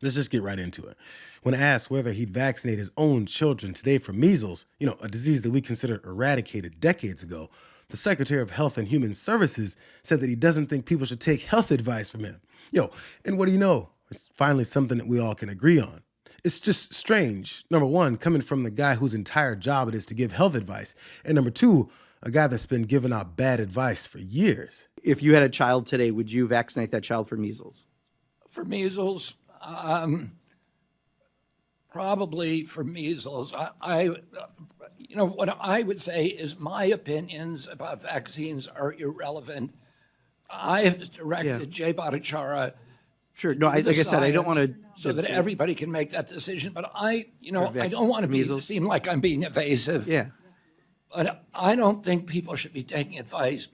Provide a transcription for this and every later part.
Let's just get right into it. When asked whether he'd vaccinate his own children today for measles, a disease that we considered eradicated decades ago, the Secretary of Health and Human Services said that he doesn't think people should take health advice from him. And what do you know? It's finally something that we all can agree on. It's just strange, number one, coming from the guy whose entire job it is to give health advice, and number two, a guy that's been giving out bad advice for years. If you had a child today, would you vaccinate that child for measles? For measles, probably for measles. What I would say is my opinions about vaccines are irrelevant. I have directed Jay Bhattacharya. Sure. No, like I said, I don't want to. So that everybody can make that decision. But I don't want to seem like I'm being evasive. Yeah. But I don't think people should be taking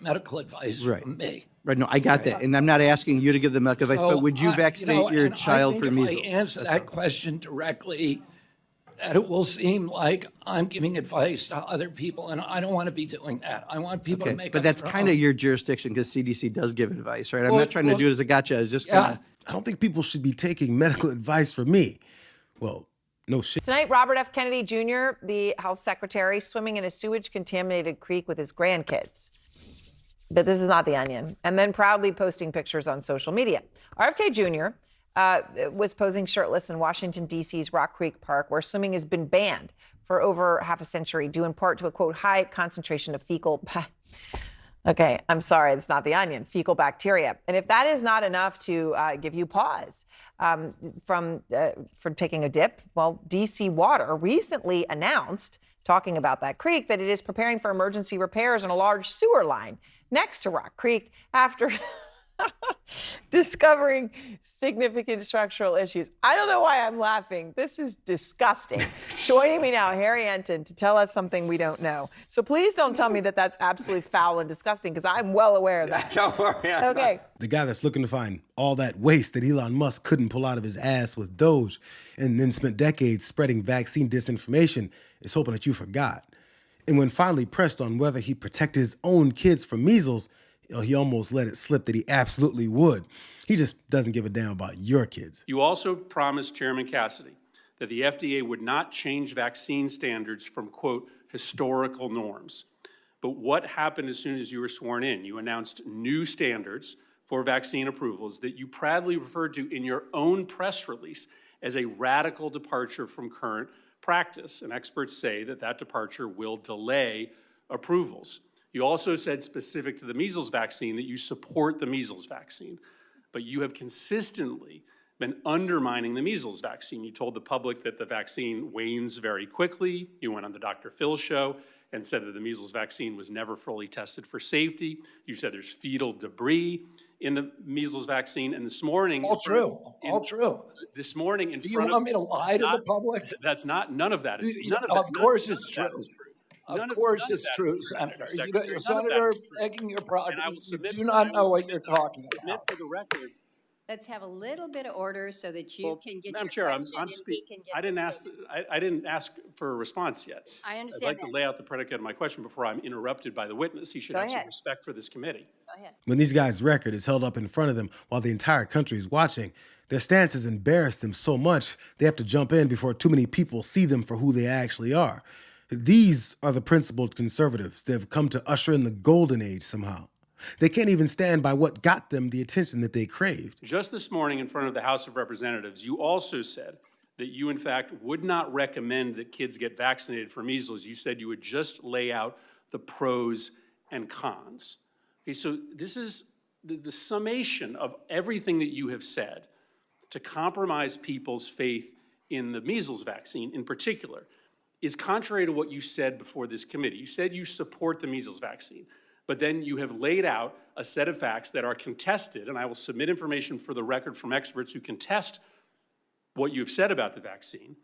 medical advice from me. Right. No, I got that. And I'm not asking you to give the medical advice, but would you vaccinate your child for measles? If I answer that question directly, that it will seem like I'm giving advice to other people, and I don't want to be doing that. I want people to make. But that's kind of your jurisdiction because CDC does give advice, right? I'm not trying to do it as a gotcha. I was just I don't think people should be taking medical advice from me. Well, no shit. Tonight, Robert F. Kennedy Jr., the health secretary, swimming in a sewage-contaminated creek with his grandkids. But this is not The Onion. And then proudly posting pictures on social media. RFK Jr. Was posing shirtless in Washington, D.C.'s Rock Creek Park, where swimming has been banned for over half a century, due in part to a, quote, high concentration of fecal... Okay, I'm sorry, it's not The Onion, fecal bacteria. And if that is not enough to give you pause from taking a dip, well, DC Water recently announced, talking about that creek, that it is preparing for emergency repairs on a large sewer line next to Rock Creek after discovering significant structural issues. I don't know why I'm laughing. This is disgusting. Joining me now, Harry Enton, to tell us something we don't know. So please don't tell me that that's absolutely foul and disgusting, because I'm well aware of that. Don't worry. Okay. The guy that's looking to find all that waste that Elon Musk couldn't pull out of his ass with Doge and then spent decades spreading vaccine disinformation is hoping that you forgot. And when finally pressed on whether he protected his own kids from measles, he almost let it slip that he absolutely would. He just doesn't give a damn about your kids. You also promised Chairman Cassidy that the FDA would not change vaccine standards from, quote, historical norms. But what happened as soon as you were sworn in? You announced new standards for vaccine approvals that you proudly referred to in your own press release as a radical departure from current practice. And experts say that that departure will delay approvals. You also said, specific to the measles vaccine, that you support the measles vaccine, but you have consistently been undermining the measles vaccine. You told the public that the vaccine wanes very quickly. You went on the Dr. Phil show and said that the measles vaccine was never fully tested for safety. You said there's fetal debris in the measles vaccine. And this morning— All true. This morning in Do front of— you want me to lie to the public? That's not— none of that is— Of course it's true. Of course it's true, Senator. Senator, begging your property, you do not know what you're talking about. For the record, let's have a little bit of order so that you can get Madam your Chair, question I'm and we can get I didn't ask for a response yet. I understand I'd like that. to lay out the predicate of my question before I'm interrupted by the witness. He should have some respect for this committee. Go ahead. When these guys' record is held up in front of them while the entire country is watching, their stances embarrass them so much they have to jump in before too many people see them for who they actually are. These are the principled conservatives that have come to usher in the golden age somehow. They can't even stand by what got them the attention that they craved. Just this morning in front of the House of Representatives, you also said that you, in fact, would not recommend that kids get vaccinated for measles. You said you would just lay out the pros and cons. Okay, so this is the summation of everything that you have said to compromise people's faith in the measles vaccine in particular is contrary to what you said before this committee. You said you support the measles vaccine, but then you have laid out a set of facts that are contested, and I will submit information for the record from experts who contest what you've said about the vaccine,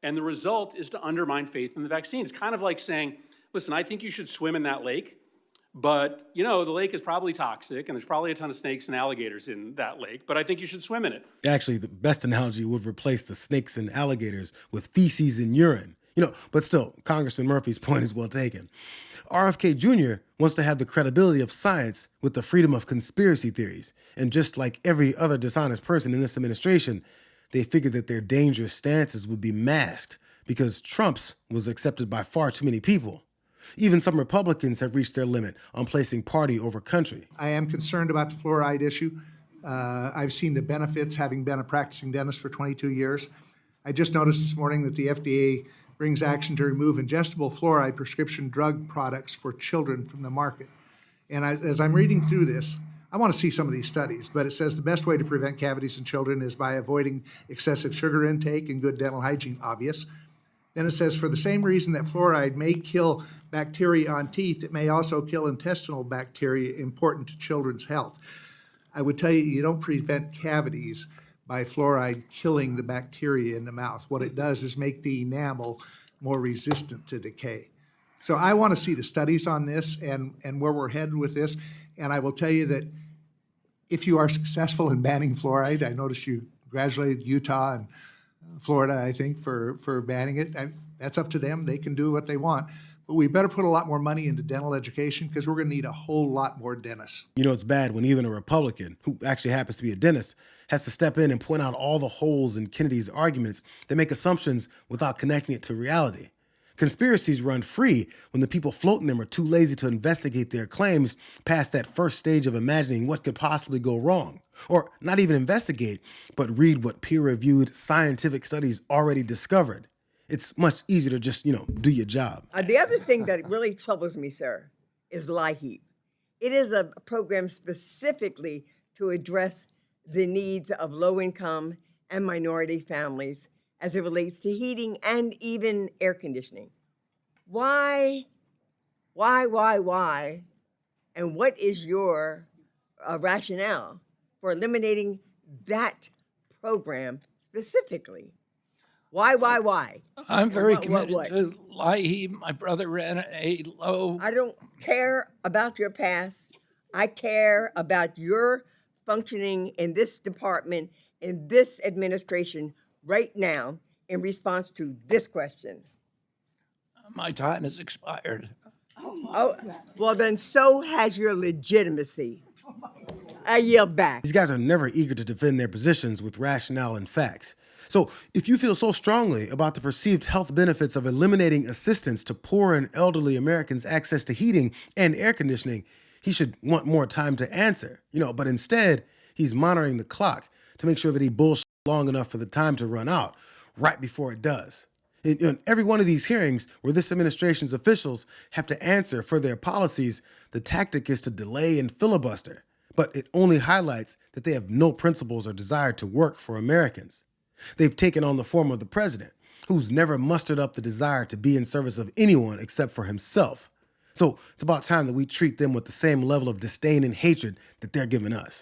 and the result is to undermine faith in the vaccine. It's kind of like saying, listen, I think you should swim in that lake, but the lake is probably toxic, and there's probably a ton of snakes and alligators in that lake, but I think you should swim in it. Actually, the best analogy would replace the snakes and alligators with feces and urine. But still, Congressman Murphy's point is well taken. RFK Jr. wants to have the credibility of science with the freedom of conspiracy theories. And just like every other dishonest person in this administration, They figured that their dangerous stances would be masked because Trump's was accepted by far too many people. Even some Republicans have reached their limit on placing party over country. I am concerned about the fluoride issue. I've seen the benefits, having been a practicing dentist for 22 years. I just noticed this morning that the FDA brings action to remove ingestible fluoride prescription drug products for children from the market. And as I'm reading through this, I want to see some of these studies, but it says the best way to prevent cavities in children is by avoiding excessive sugar intake and good dental hygiene, obvious. Then it says, for the same reason that fluoride may kill bacteria on teeth, it may also kill intestinal bacteria important to children's health. I would tell you, you don't prevent cavities by fluoride killing the bacteria in the mouth. What it does is make the enamel more resistant to decay. So I want to see the studies on this and where we're headed with this. And I will tell you that if you are successful in banning fluoride, I noticed you congratulated Utah and Florida, I think, for banning it. That's up to them. They can do what they want. But we better put a lot more money into dental education because we're going to need a whole lot more dentists. You know, it's bad when even a Republican, who actually happens to be a dentist, has to step in and point out all the holes in Kennedy's arguments that make assumptions without connecting it to reality. Conspiracies run free when the people floating them are too lazy to investigate their claims past that first stage of imagining what could possibly go wrong. Or not even investigate, but read what peer-reviewed scientific studies already discovered. It's much easier to just, do your job. The other thing that really troubles me, sir, is LIHEAP. It is a program specifically to address the needs of low-income and minority families as it relates to heating and even air conditioning. Why, and what is your rationale for eliminating that program specifically? Why? I'm very What? committed to LIHEAP. My brother ran a low. I don't care about your past. I care about your functioning in this department, in this administration right now in response to this question. My time has expired. Oh, well then so has your legitimacy. I yield back. These guys are never eager to defend their positions with rationale and facts. So if you feel so strongly about the perceived health benefits of eliminating assistance to poor and elderly Americans' access to heating and air conditioning, he should want more time to answer, but instead he's monitoring the clock to make sure that he bullshits long enough for the time to run out right before it does. In every one of these hearings where this administration's officials have to answer for their policies, the tactic is to delay and filibuster. But it only highlights that they have no principles or desire to work for Americans. They've taken on the form of the president, who's never mustered up the desire to be in service of anyone except for himself. So it's about time that we treat them with the same level of disdain and hatred that they're giving us.